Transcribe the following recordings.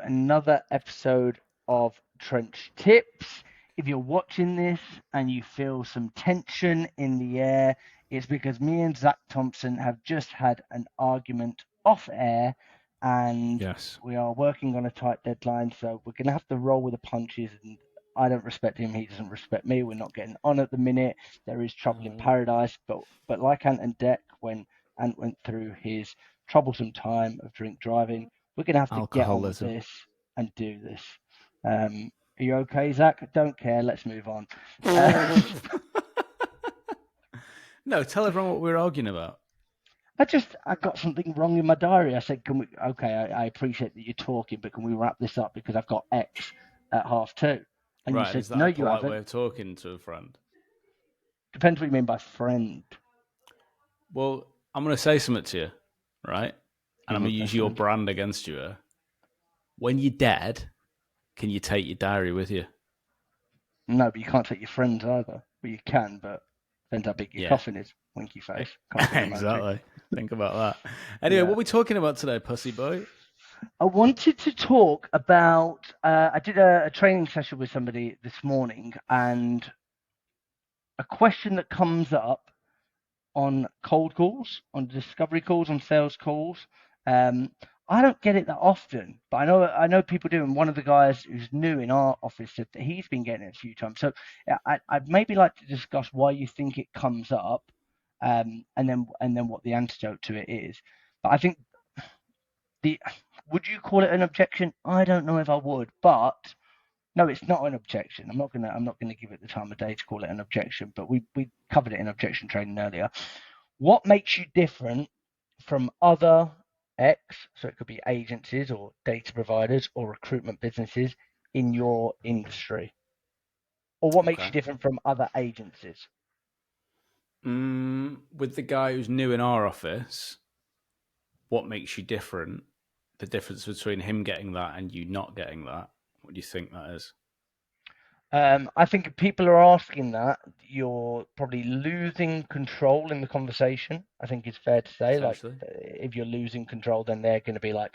another episode of Trench Tips. If you're watching this and you feel some tension in the air, it's because me and Zach Thompson have just had an argument off air, and Yes. we are working on a tight deadline, so we're going to have to roll with the punches. And I don't respect him, he doesn't respect me. We're not getting on at the minute. There is trouble in paradise, but like Ant and Dec, when Ant went through his troublesome time of drink driving, we're going to have to get on with Alcoholism. this and do this. Are you okay, Zach? Don't care. Let's move on. No, tell everyone what we're arguing about. I got something wrong in my diary. I said, "Can we?" Okay, I appreciate that you're talking, but can we wrap this up because I've got X at 2:30? And Right, you said, is that "No, a you polite haven't." way of talking to a friend? Depends what you mean by friend. Well, I'm going to say something to you, right? And I'm going to use your brand against you. When you're dead, can you take your diary with you? No, but you can't take your friends either. Well, you can, but depends how big your coffin is. Winky face. Exactly. Think about that. Anyway, what are we talking about today, pussy boy? I wanted to talk about. I did a training session with somebody this morning, and a question that comes up on cold calls, on discovery calls, on sales calls. I don't get it that often, but I know people do. And one of the guys who's new in our office said that he's been getting it a few times. So I'd maybe like to discuss why you think it comes up, and then what the antidote to it is. But I think would you call it an objection? I don't know if I would, but no, it's not an objection. I'm not gonna give it the time of day to call it an objection, but we covered it in objection training earlier. What makes you different from other X, so it could be agencies or data providers or recruitment businesses in your industry? Or what makes you different from other agencies? With the guy who's new in our office, what makes you different? The difference between him getting that and you not getting that. What do you think that is? I think if people are asking that, you're probably losing control in the conversation. I think it's fair to say, like, if you're losing control, then they're going to be like,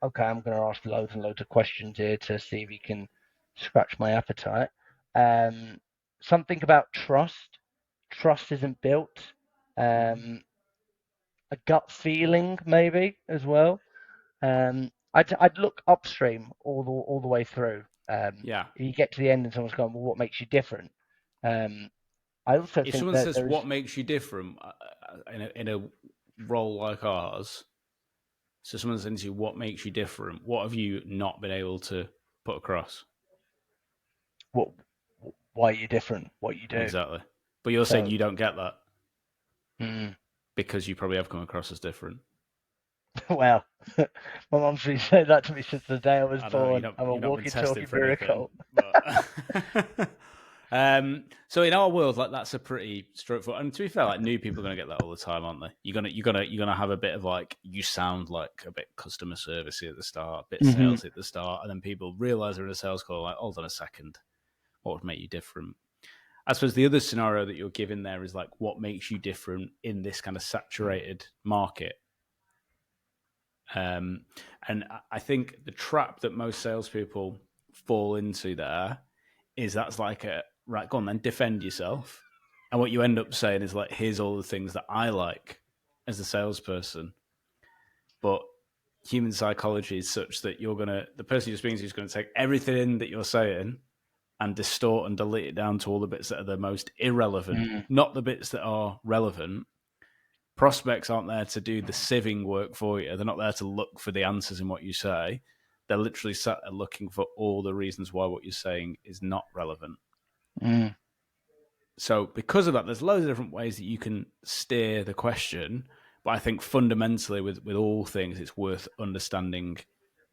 okay, I'm going to ask loads and loads of questions here to see if you can scratch my appetite. Something about trust. Trust isn't built. A gut feeling, maybe, as well. I'd look upstream all the way through. You get to the end and someone's going, well, what makes you different? I also if think someone that says what makes you different in a role like ours, so someone says to you, what makes you different? What have you not been able to put across? Why you're different, what you do. Exactly. But you're saying you don't get that because you probably have come across as different. Well, my mom's been saying that to me since the day I was born. I'm a walking, talking miracle. So in our world, like that's a pretty straightforward. And to be fair, like new people are going to get that all the time, aren't they? You're gonna have a bit of like you sound like a bit customer servicey at the start, a bit salesy at the start, and then people realize they're in a sales call. Like, hold on a second, what would make you different? I suppose the other scenario that you're giving there is like what makes you different in this kind of saturated market. And I think the trap that most salespeople fall into there is that's like a right, go on then, defend yourself. And what you end up saying is like, here's all the things that I like as a salesperson. But human psychology is such that the person you're speaking to is going to take everything that you're saying and distort and delete it down to all the bits that are the most irrelevant, not the bits that are relevant. Prospects aren't there to do the sieving work for you. They're not there to look for the answers in what you say. They're literally sat there looking for all the reasons why what you're saying is not relevant. So because of that, there's loads of different ways that you can steer the question. But I think fundamentally with all things, it's worth understanding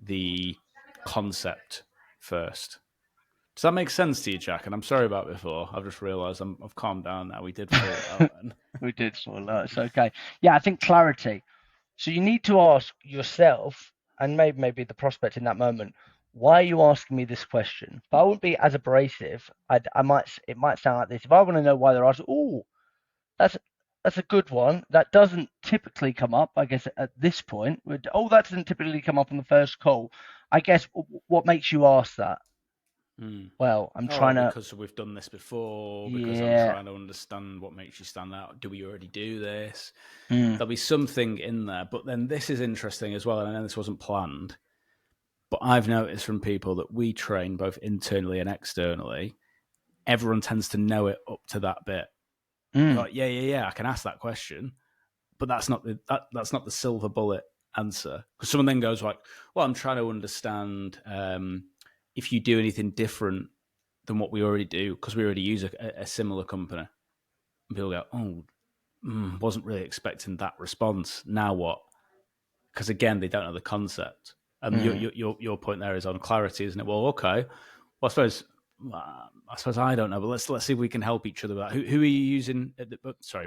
the concept first. Does that make sense to you, Jack? And I'm sorry about before. I've just realised I've calmed down now. We did fall out. We did fall out. It's okay. Yeah, I think clarity. So you need to ask yourself, and maybe the prospect in that moment, why are you asking me this question? But I wouldn't be as abrasive. It might sound like this. If I want to know why they're asking, that's That's a good one. That doesn't typically come up, I guess, at this point. Oh, that doesn't typically come up on the first call. I guess what makes you ask that? Well, I'm Oh, trying to. because we've done this before, because I'm Yeah. trying to understand what makes you stand out. Do we already do this? Mm. There'll be something in there. But then this is interesting as well, and I know this wasn't planned, but I've noticed from people that we train both internally and externally, everyone tends to know it up to that bit. Like, yeah, I can ask that question, but that's not that's not the silver bullet answer. Because someone then goes like, well, I'm trying to understand if you do anything different than what we already do, because we already use a similar company. And people go, oh, wasn't really expecting that response. Now what? Because again, they don't know the concept. And your point there is on clarity, isn't it? Well, okay. Well, I suppose I don't know, but let's see if we can help each other with that. Who are you using?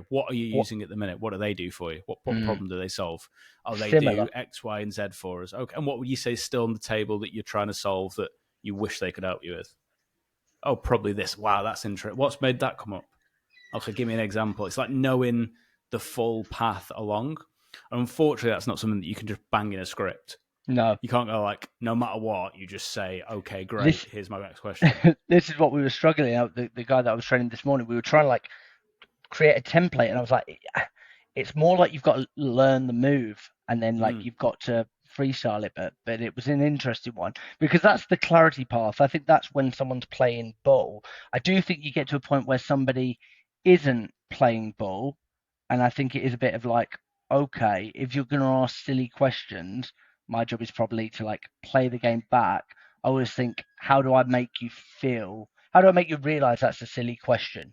What are you using at the minute? What do they do for you? What problem do they solve? Oh, they Similar. do X, Y, and Z for us. Okay, and what would you say is still on the table that you're trying to solve that you wish they could help you with? Oh, probably this. Wow, that's interesting. What's made that come up? Okay, give me an example. It's like knowing the full path along. And unfortunately, that's not something that you can just bang in a script. No. You can't go like, no matter what, you just say, okay, great, here's my next question. This is what we were struggling out. The guy that I was training this morning, we were trying to like create a template, and I was like, it's more like you've got to learn the move, and then like you've got to freestyle it. But it was an interesting one because that's the clarity path. I think that's when someone's playing ball. I do think you get to a point where somebody isn't playing ball, and I think it is a bit of like, okay, if you're going to ask silly questions, my job is probably to like play the game back. I always think, how do I make you feel? How do I make you realize that's a silly question?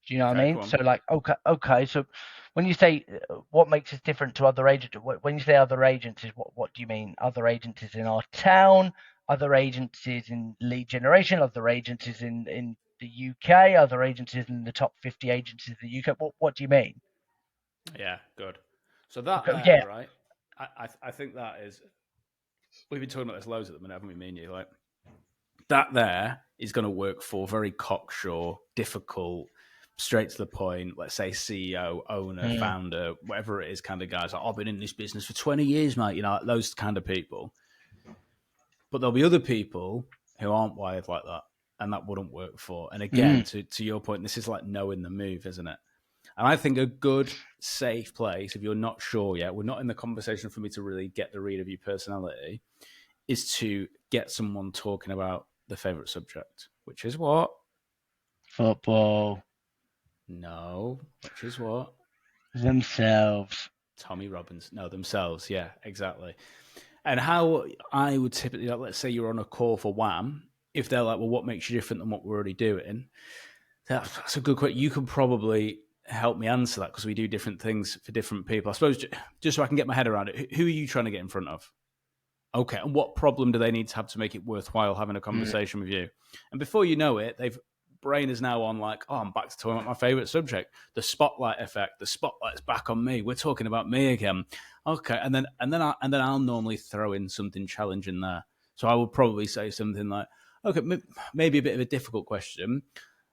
Do you know what I mean? So like, okay. So when you say what makes us different to other agencies, when you say other agencies, what do you mean? Other agencies in our town, other agencies in lead generation, other agencies in the UK, other agencies in the top 50 agencies in the UK. What do you mean? Yeah, good. So that there, Yeah. right? I think that is. We've been talking about this loads at the minute, haven't we? Me and you, like that there is going to work for very cocksure, difficult, straight to the point, let's say CEO, owner, founder, whatever it is kind of guys. Like, I've been in this business for 20 years, mate. You know, like those kind of people. But there'll be other people who aren't wired like that, and that wouldn't work for. And again, to your point, this is like knowing the move, isn't it? And I think a good, safe place, if you're not sure yet, we're not in the conversation for me to really get the read of your personality, is to get someone talking about the favorite subject, which is what? Football. No, which is what? Themselves. Tommy Robbins. No, themselves. Yeah, exactly. And how I would typically, like, let's say you're on a call for Wham, if they're like, well, what makes you different than what we're already doing? That's a good question. You can probably help me answer that because we do different things for different people. I suppose just so I can get my head around it, who are you trying to get in front of? Okay, and what problem do they need to have to make it worthwhile having a conversation with you? And before you know it, brain is now on like, oh, I'm back to talking about my favorite subject, the spotlight effect. The spotlight's back on me. We're talking about me again. Okay, and then I'll normally throw in something challenging there. So I would probably say something like, okay, maybe a bit of a difficult question.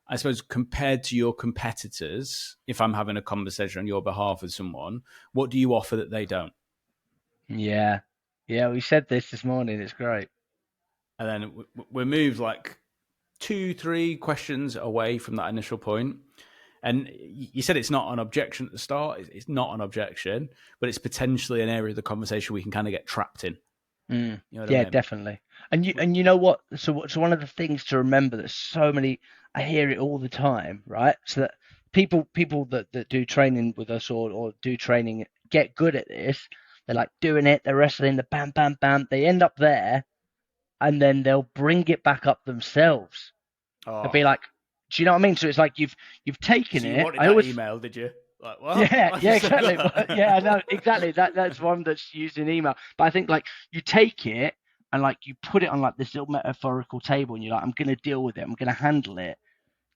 I suppose compared to your competitors, if I'm having a conversation on your behalf with someone, what do you offer that they don't? Yeah. Yeah, we said this morning. It's great. And then we moved like 2-3 questions away from that initial point. And you said it's not an objection at the start. It's not an objection, but it's potentially an area of the conversation we can kind of get trapped in. You know yeah, I mean? Definitely. And you know what? So one of the things to remember that so many, I hear it all the time, right? So that people that do training with us or do training get good at this. They're like doing it. They're wrestling the bam, bam, bam. They end up there, and then they'll bring it back up themselves. They'll be like, do you know what I mean? So it's like you've taken so it. You wanted that email, did you? Like, what? Yeah, exactly. Yeah, no, exactly. That's one that's used in email. But I think like you take it and like you put it on like this little metaphorical table, and you're like, I'm going to deal with it. I'm going to handle it.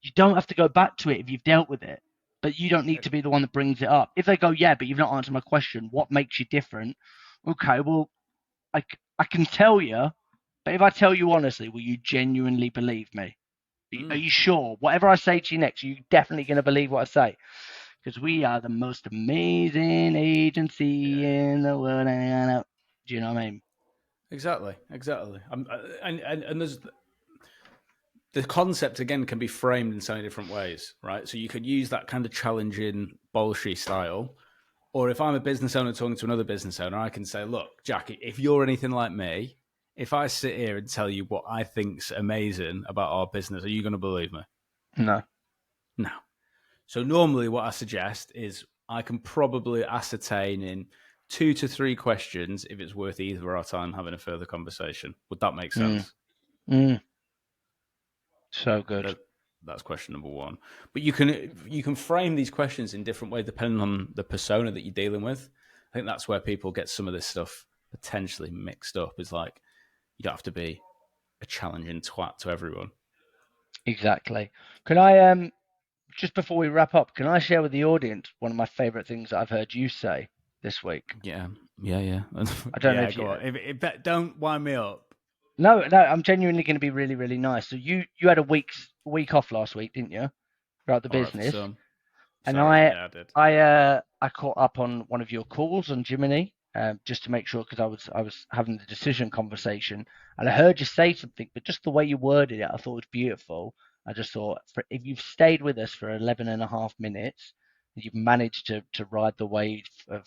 You don't have to go back to it if you've dealt with it, but you don't need to be the one that brings it up. If they go, yeah, but you've not answered my question. What makes you different? Okay, well, I can tell you, but if I tell you honestly, will you genuinely believe me? Are you sure? Whatever I say to you next, are you definitely going to believe what I say? because we are the most amazing agency in the world. Do you know what I mean? Exactly. And there's the concept again can be framed in so many different ways, right? So you could use that kind of challenging Bolshe style, or if I'm a business owner talking to another business owner, I can say, "Look, Jackie, if you're anything like me, if I sit here and tell you what I think's amazing about our business, are you going to believe me?" No. No. So normally, what I suggest is I can probably ascertain in 2 to 3 questions if it's worth either of our time having a further conversation. Would that make sense? So good. That's question number 1. But you can frame these questions in different ways depending on the persona that you're dealing with. I think that's where people get some of this stuff potentially mixed up. Is like you don't have to be a challenging twat to everyone. Exactly. Can I just before we wrap up, can I share with the audience one of my favorite things that I've heard you say this week? Yeah. I don't know if you don't wind me up. No, I'm genuinely going to be really, really nice. So you had a week off last week, didn't you? Throughout the business. And I did. I caught up on one of your calls on Jiminy, just to make sure, because I was having the decision conversation, and I heard you say something, but just the way you worded it, I thought was beautiful. I just thought, if you've stayed with us for 11 and a half minutes, you've managed to ride the wave of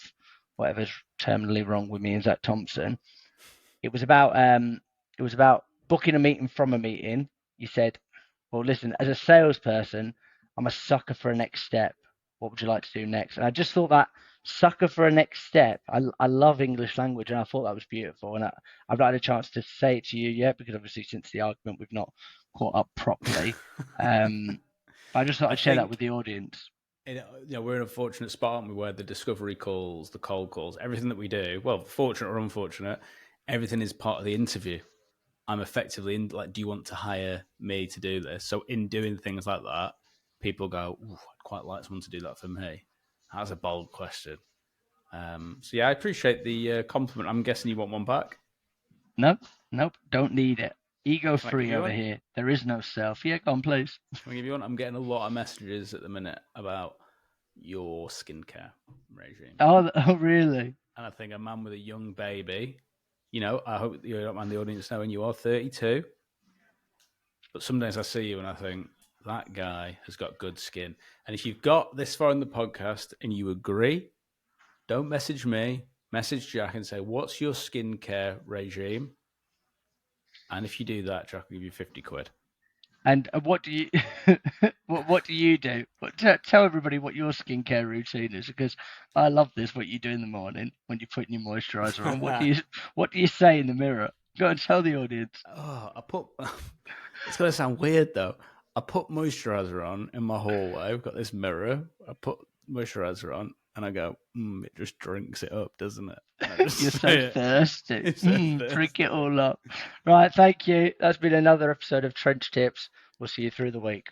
whatever's terminally wrong with me and Zach Thompson. It was about booking a meeting from a meeting. You said, well, listen, as a salesperson, I'm a sucker for a next step. What would you like to do next? And I just thought that sucker for a next step. I love English language, and I thought that was beautiful. And I've not had a chance to say it to you yet, because obviously since the argument we've not caught up properly. But I just thought I'd share that with the audience. We're in a fortunate spot, aren't we, where the discovery calls, the cold calls, everything that we do, well, fortunate or unfortunate, everything is part of the interview. I'm effectively do you want to hire me to do this? So in doing things like that, people go, I'd quite like someone to do that for me. That's a bold question. So yeah, I appreciate the compliment. I'm guessing you want one back? Nope, don't need it. Ego free over here. There is no self. Yeah, go on, please. Can I give you one? I'm getting a lot of messages at the minute about your skincare regime. Oh, really? And I think a man with a young baby, I hope you don't mind the audience knowing you are 32. But some days I see you and I think, that guy has got good skin. And if you've got this far in the podcast and you agree, don't message me, message Jack and say, what's your skincare regime? And if you do that, Jack will give you 50 quid. And what do you what do you do? Tell everybody what your skincare routine is, because I love this. What you do in the morning when you're putting your moisturizer on. What do you say in the mirror? Go and tell the audience. It's gonna sound weird though. I put moisturizer on in my hallway. I've got this mirror. I put moisturizer on and I go, it just drinks it up, doesn't it? You're so thirsty. Drink it all up. Right, thank you. That's been another episode of Trench Tips. We'll see you through the week.